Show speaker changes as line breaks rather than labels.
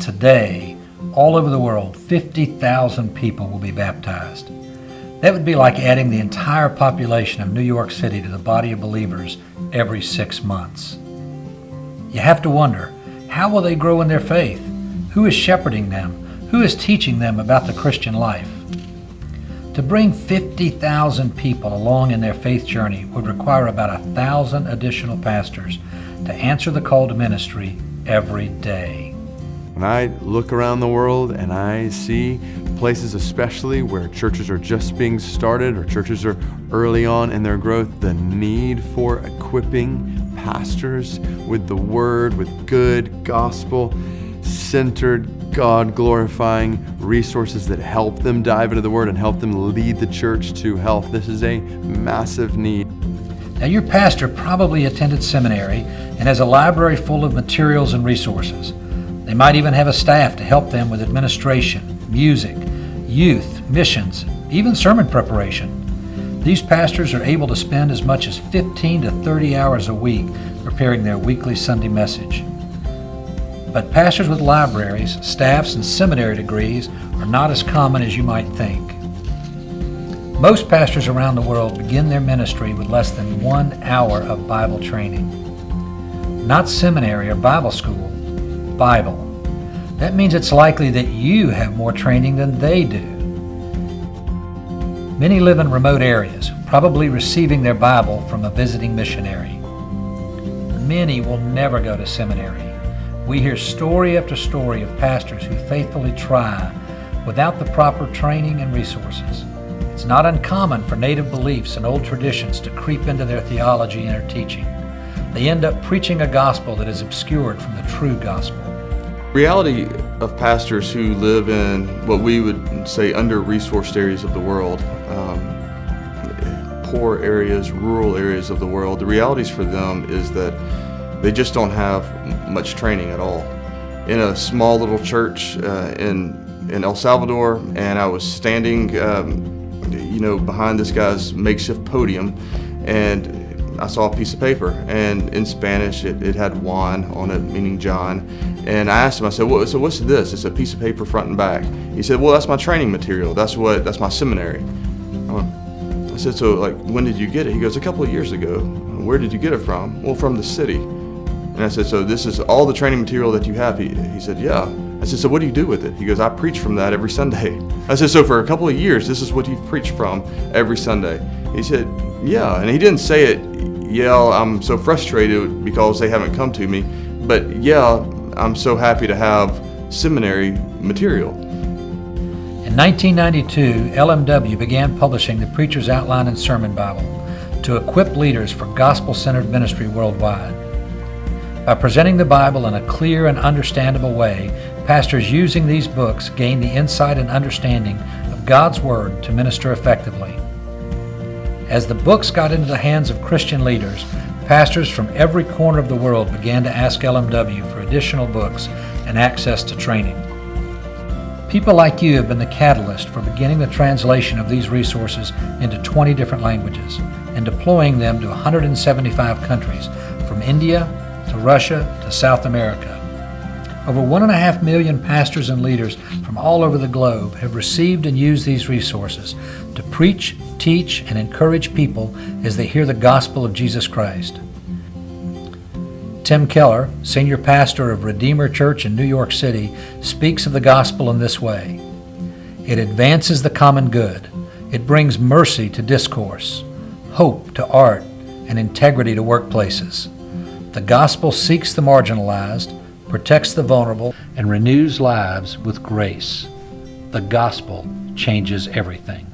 Today, all over the world, 50,000 people will be baptized. That would be like adding the entire population of New York City to the body of believers every 6 months. You have to wonder, how will they grow in their faith? Who is shepherding them? Who is teaching them about the Christian life? To bring 50,000 people along in their faith journey would require about 1,000 additional pastors to answer the call to ministry every day.
When I look around the world and I see places especially where churches are just being started or churches are early on in their growth, the need for equipping pastors with the Word, with good, gospel-centered, God-glorifying resources that help them dive into the Word and help them lead the church to health. This is a massive need.
Now, your pastor probably attended seminary and has a library full of materials and resources. They might even have a staff to help them with administration, music, youth, missions, even sermon preparation. These pastors are able to spend as much as 15 to 30 hours a week preparing their weekly Sunday message. But pastors with libraries, staffs, and seminary degrees are not as common as you might think. Most pastors around the world begin their ministry with less than 1 hour of Bible training. Not seminary or Bible school, Bible. That means it's likely that you have more training than they do. Many live in remote areas, probably receiving their Bible from a visiting missionary. Many will never go to seminary. We hear story after story of pastors who faithfully try without the proper training and resources. It's not uncommon for native beliefs and old traditions to creep into their theology and their teaching. They end up preaching a gospel that is obscured from the true gospel.
The reality of pastors who live in what we would say under-resourced areas of the world, poor areas, rural areas of the world, the realities for them is that they just don't have much training at all. In a small little church in El Salvador, and I was standing behind this guy's makeshift podium, and I saw a piece of paper, and in Spanish it had Juan on it, meaning John. And I asked him, I said, well, so what's this? It's a piece of paper front and back. He said, well, that's my training material. That's my seminary. I said, so like, when did you get it? He goes, a couple of years ago. Where did you get it from? Well, from the city. And I said, so this is all the training material that you have? He said, yeah. I said, so what do you do with it? He goes, I preach from that every Sunday. I said, so for a couple of years, this is what you've preached from every Sunday? He said, yeah. And he didn't say it, yeah, I'm so frustrated because they haven't come to me, but yeah, I'm so happy to have seminary material.
In 1992, LMW began publishing the Preacher's Outline and Sermon Bible to equip leaders for gospel-centered ministry worldwide. By presenting the Bible in a clear and understandable way, pastors using these books gain the insight and understanding of God's Word to minister effectively. As the books got into the hands of Christian leaders, pastors from every corner of the world began to ask LMW for additional books and access to training. People like you have been the catalyst for beginning the translation of these resources into 20 different languages and deploying them to 175 countries, from India to Russia to South America. Over 1.5 million pastors and leaders from all over the globe have received and used these resources to preach, teach, and encourage people as they hear the gospel of Jesus Christ. Tim Keller, senior pastor of Redeemer Church in New York City, speaks of the gospel in this way. It advances the common good. It brings mercy to discourse, hope to art, and integrity to workplaces. The gospel seeks the marginalized, protects the vulnerable, and renews lives with grace. The gospel changes everything.